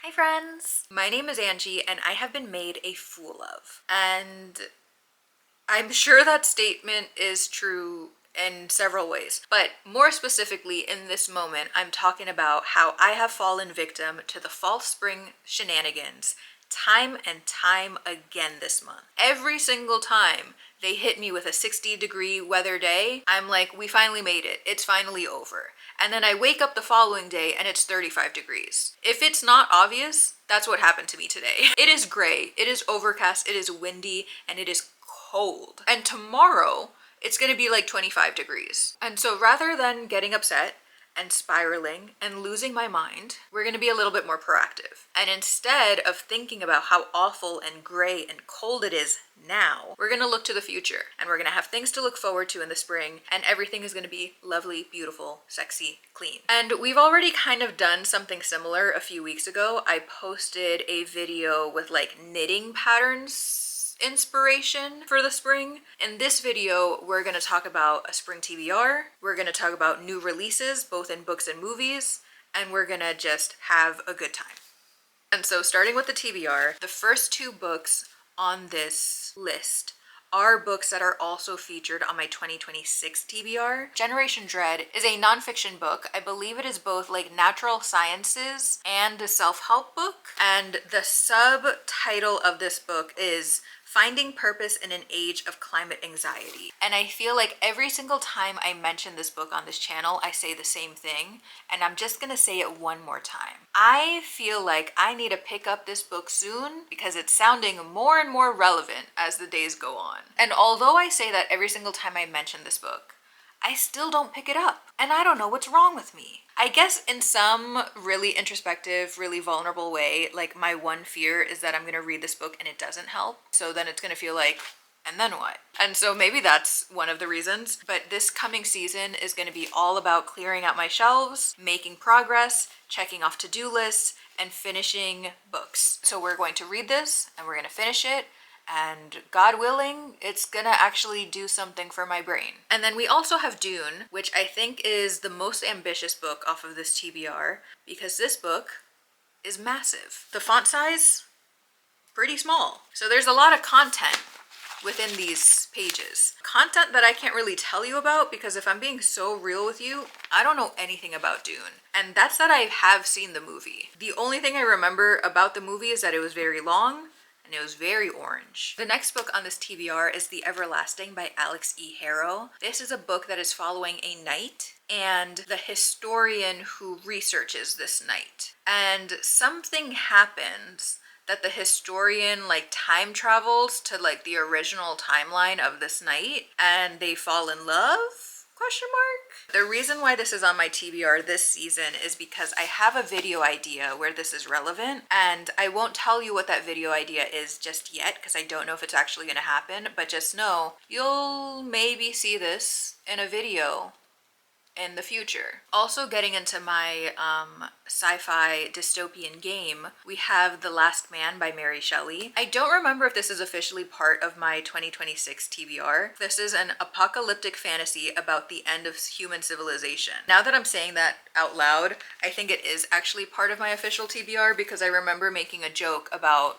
Hi friends! My name is Angie and I have been made a fool of. And I'm sure that statement is true in several ways, but more specifically in this moment, I'm talking about how I have fallen victim to the false spring shenanigans time and time again this month. Every single time they hit me with a 60-degree weather day, I'm like, we finally made it. It's finally over. And then I wake up the following day and it's 35 degrees. If it's not obvious, that's what happened to me today. It is gray, it is overcast, it is windy, and it is cold. And tomorrow, it's gonna be like 25 degrees. And so rather than getting upset and spiraling and losing my mind, we're gonna be a little bit more proactive. And instead of thinking about how awful and gray and cold it is now, we're gonna look to the future and we're gonna have things to look forward to in the spring, and everything is gonna be lovely, beautiful, sexy, clean. And we've already kind of done something similar a few weeks ago. I posted a video with like knitting patterns inspiration for the spring. In this video, we're going to talk about a spring TBR, we're going to talk about new releases, both in books and movies, and we're going to just have a good time. And so starting with the TBR, the first two books on this list are books that are also featured on my 2026 TBR. Generation Dread is a nonfiction book. I believe it is both like natural sciences and a self-help book. And the subtitle of this book is Finding Purpose in an Age of Climate Anxiety. And I feel like every single time I mention this book on this channel, I say the same thing, and I'm just gonna say it one more time. I feel like I need to pick up this book soon because it's sounding more and more relevant as the days go on. And although I say that every single time I mention this book, I still don't pick it up. And I don't know what's wrong with me. I guess in some really introspective, really vulnerable way, like my one fear is that I'm gonna read this book and it doesn't help. So then it's gonna feel like, and then what? And so maybe that's one of the reasons. But this coming season is gonna be all about clearing out my shelves, making progress, checking off to-do lists, and finishing books. So we're going to read this and we're gonna finish it. And God willing, it's gonna actually do something for my brain. And then we also have Dune, which I think is the most ambitious book off of this TBR, because this book is massive. The font size, pretty small. So there's a lot of content within these pages. Content that I can't really tell you about because if I'm being so real with you, I don't know anything about Dune. And that's that I have seen the movie. The only thing I remember about the movie is that it was very long, and it was very orange. The next book on this TBR is The Everlasting by Alex E. Harrow. This is a book that is following a knight and the historian who researches this knight. And something happens that the historian like time travels to like the original timeline of this knight and they fall in love? Question mark? The reason why this is on my TBR this season is because I have a video idea where this is relevant, and I won't tell you what that video idea is just yet because I don't know if it's actually going to happen, but just know you'll maybe see this in a video in the future. Also getting into my sci-fi dystopian game, we have The Last Man by Mary Shelley. I don't remember if this is officially part of my 2026 TBR. This is an apocalyptic fantasy about the end of human civilization. Now that I'm saying that out loud, I think it is actually part of my official TBR because I remember making a joke about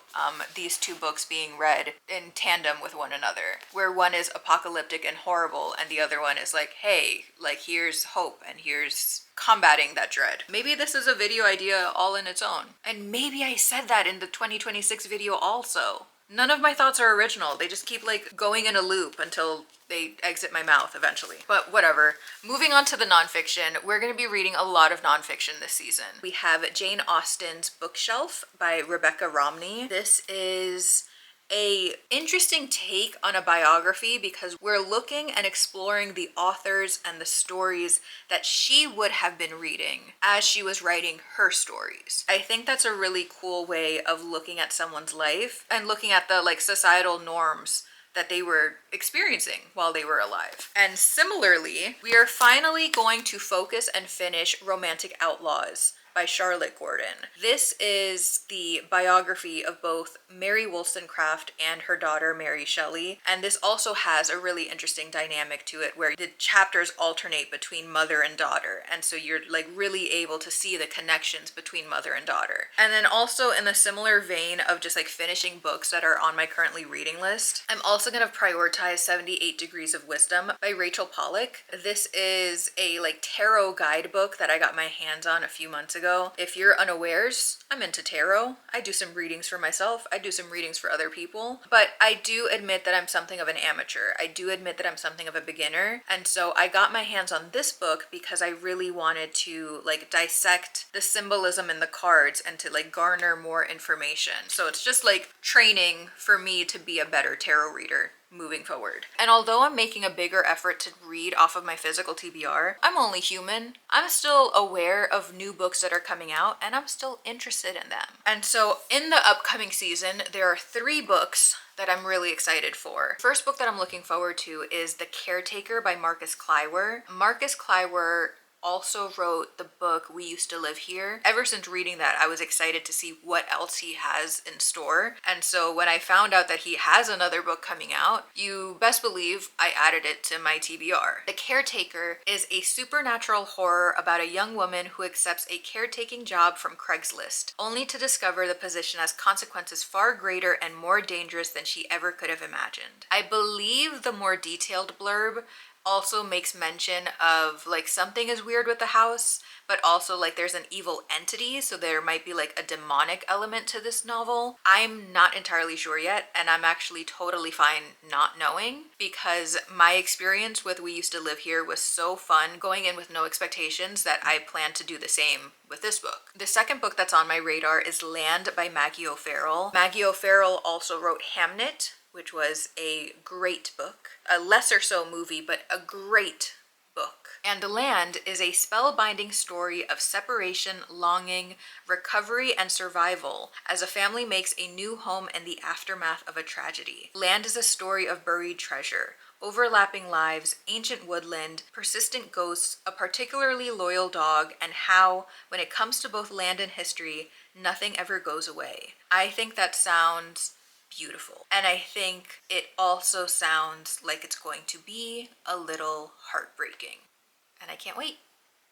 these two books being read in tandem with one another, where one is apocalyptic and horrible and the other one is like, hey, like here's hope and here's combating that dread. Maybe this is a video idea all in its own. And maybe I said that in the 2026 video also. None of my thoughts are original. They just keep like going in a loop until they exit my mouth eventually. But whatever. Moving on to the nonfiction, we're going to be reading a lot of nonfiction this season. We have Jane Austen's Bookshelf by Rebecca Romney. This is a interesting take on a biography because we're looking and exploring the authors and the stories that she would have been reading as she was writing her stories. I think that's a really cool way of looking at someone's life and looking at the like societal norms that they were experiencing while they were alive. And similarly, we are finally going to focus and finish Romantic Outlaws by Charlotte Gordon. This is the biography of both Mary Wollstonecraft and her daughter Mary Shelley, and this also has a really interesting dynamic to it where the chapters alternate between mother and daughter, and so you're like really able to see the connections between mother and daughter. And then also in the similar vein of just like finishing books that are on my currently reading list, I'm also going to prioritize 78 Degrees of Wisdom by Rachel Pollack. This is a like tarot guidebook that I got my hands on a few months ago. If you're unawares, I'm into tarot. I do some readings for myself. I do some readings for other people. But I do admit that I'm something of an amateur. I do admit that I'm something of a beginner. And so I got my hands on this book because I really wanted to like dissect the symbolism in the cards and to like garner more information. So it's just like training for me to be a better tarot reader moving forward. And although I'm making a bigger effort to read off of my physical TBR, I'm only human. I'm still aware of new books that are coming out and I'm still interested in them. And so in the upcoming season, there are 3 books that I'm really excited for. First book that I'm looking forward to is The Caretaker by Marcus Clywer. Marcus Clywer also wrote the book We Used to Live Here. Ever since reading that, I was excited to see what else he has in store. And so when I found out that he has another book coming out, you best believe I added it to my TBR. The Caretaker is a supernatural horror about a young woman who accepts a caretaking job from Craigslist, only to discover the position has consequences far greater and more dangerous than she ever could have imagined. I believe the more detailed blurb also makes mention of like something is weird with the house, but also like there's an evil entity, so there might be like a demonic element to this novel. I'm not entirely sure yet, and I'm actually totally fine not knowing because my experience with We Used to Live Here was so fun going in with no expectations that I plan to do the same with this book. The second book that's on my radar is Land by Maggie O'Farrell. Maggie O'Farrell also wrote Hamnet, which was a great book. A lesser so movie, but a great book. And Land is a spellbinding story of separation, longing, recovery, and survival as a family makes a new home in the aftermath of a tragedy. Land is a story of buried treasure, overlapping lives, ancient woodland, persistent ghosts, a particularly loyal dog, and how, when it comes to both land and history, nothing ever goes away. I think that sounds beautiful. And I think it also sounds like it's going to be a little heartbreaking. And I can't wait.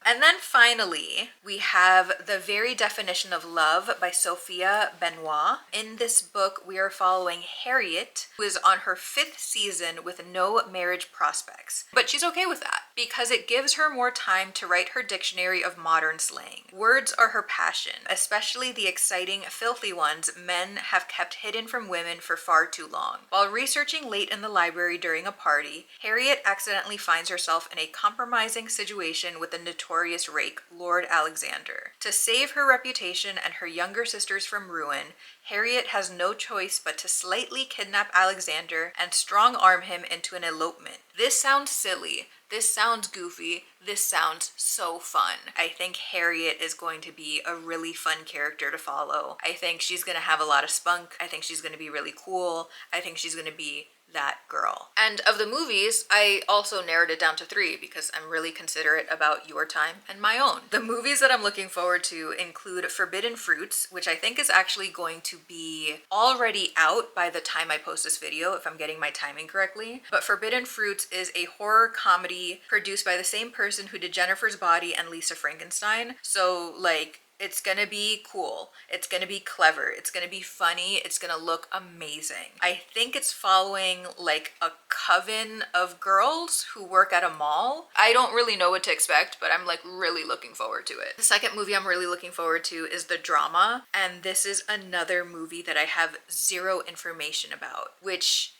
And then finally, we have The Very Definition of Love by Sophia Benoit. In this book, we are following Harriet, who is on her 5th season with no marriage prospects. But she's okay with that because it gives her more time to write her dictionary of modern slang. Words are her passion, especially the exciting, filthy ones men have kept hidden from women for far too long. While researching late in the library during a party, Harriet accidentally finds herself in a compromising situation with the notorious rake, Lord Alexander. To save her reputation and her younger sisters from ruin, Harriet has no choice but to slightly kidnap Alexander and strong-arm him into an elopement. This sounds silly. This sounds goofy. This sounds so fun. I think Harriet is going to be a really fun character to follow. I think she's going to have a lot of spunk. I think she's going to be really cool. I think she's going to be that girl. And of the movies, I also narrowed it down to 3 because I'm really considerate about your time and my own. The movies that I'm looking forward to include Forbidden Fruits, which I think is actually going to be already out by the time I post this video, if I'm getting my timing correctly. But Forbidden Fruits is a horror comedy produced by the same person who did Jennifer's Body and Lisa Frankenstein. So like, it's gonna be cool. It's gonna be clever. It's gonna be funny. It's gonna look amazing. I think it's following like a coven of girls who work at a mall. I don't really know what to expect, but I'm like really looking forward to it. The second movie I'm really looking forward to is The Drama, and this is another movie that I have 0 information about, which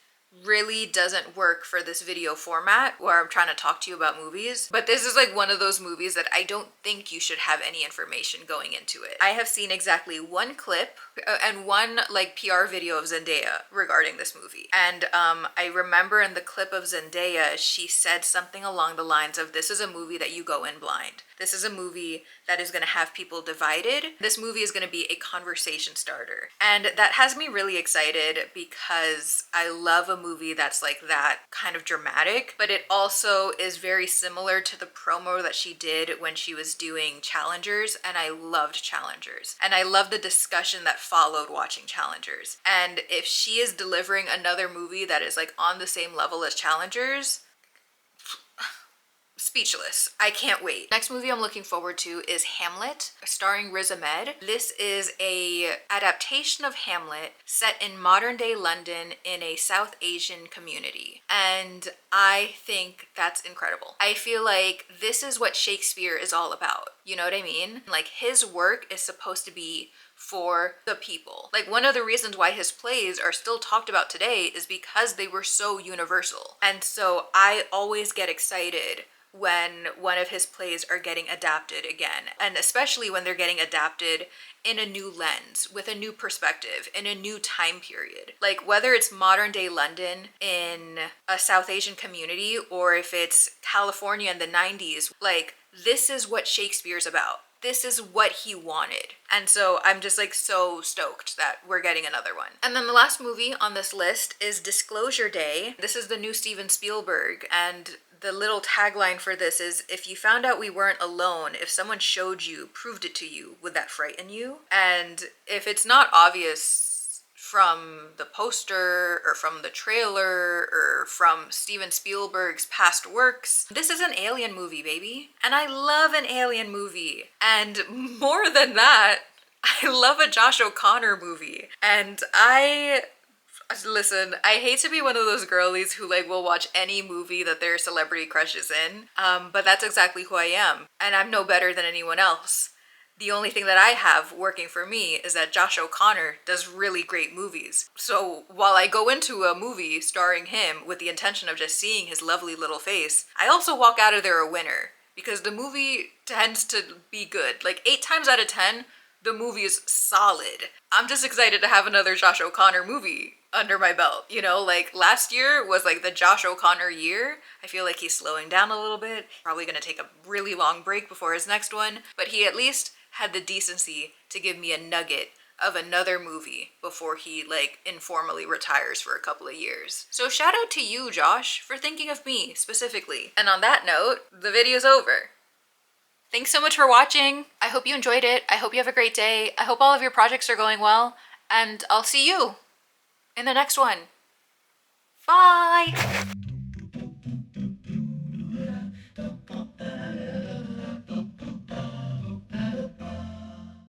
really doesn't work for this video format where I'm trying to talk to you about movies. But this is like one of those movies that I don't think you should have any information going into it. I have seen exactly 1 clip and 1 like PR video of Zendaya regarding this movie. And I remember in the clip of Zendaya, she said something along the lines of, this is a movie that you go in blind. This is a movie that is going to have people divided. This movie is going to be a conversation starter. And that has me really excited because I love a movie that's like that kind of dramatic, but it also is very similar to the promo that she did when she was doing Challengers, and I loved Challengers. And I love the discussion that followed watching Challengers. And if she is delivering another movie that is like on the same level as Challengers, speechless. I can't wait. Next movie I'm looking forward to is Hamlet, starring Riz Ahmed. This is a adaptation of Hamlet set in modern day London in a South Asian community. And I think that's incredible. I feel like this is what Shakespeare is all about. You know what I mean? Like, his work is supposed to be for the people. Like, one of the reasons why his plays are still talked about today is because they were so universal. And so I always get excited when one of his plays are getting adapted again, and especially when they're getting adapted in a new lens, with a new perspective, in a new time period. Like, whether it's modern day London in a South Asian community, or if it's California in the 90s, like, this is what Shakespeare's about. This is what he wanted. And so I'm just like so stoked that we're getting another one. And then the last movie on this list is Disclosure Day. This is the new Steven Spielberg, and the little tagline for this is, if you found out we weren't alone, if someone showed you, proved it to you, would that frighten you? And if it's not obvious from the poster or from the trailer or from Steven Spielberg's past works, this is an alien movie, baby. And I love an alien movie. And more than that, I love a Josh O'Connor movie. And listen, I hate to be one of those girlies who like will watch any movie that their celebrity crushes in, but that's exactly who I am, and I'm no better than anyone else. The only thing that I have working for me is that Josh O'Connor does really great movies. So while I go into a movie starring him with the intention of just seeing his lovely little face, I also walk out of there a winner, because the movie tends to be good. Like 8 times out of 10, the movie is solid. I'm just excited to have another Josh O'Connor movie under my belt, you know? Like, last year was like the Josh O'Connor year. I feel like he's slowing down a little bit, probably gonna take a really long break before his next one, but he at least had the decency to give me a nugget of another movie before he like informally retires for a couple of years. So shout out to you, Josh, for thinking of me specifically. And on that note, the video's over. Thanks so much for watching. I hope you enjoyed it. I hope you have a great day. I hope all of your projects are going well, and I'll see you in the next one. Bye!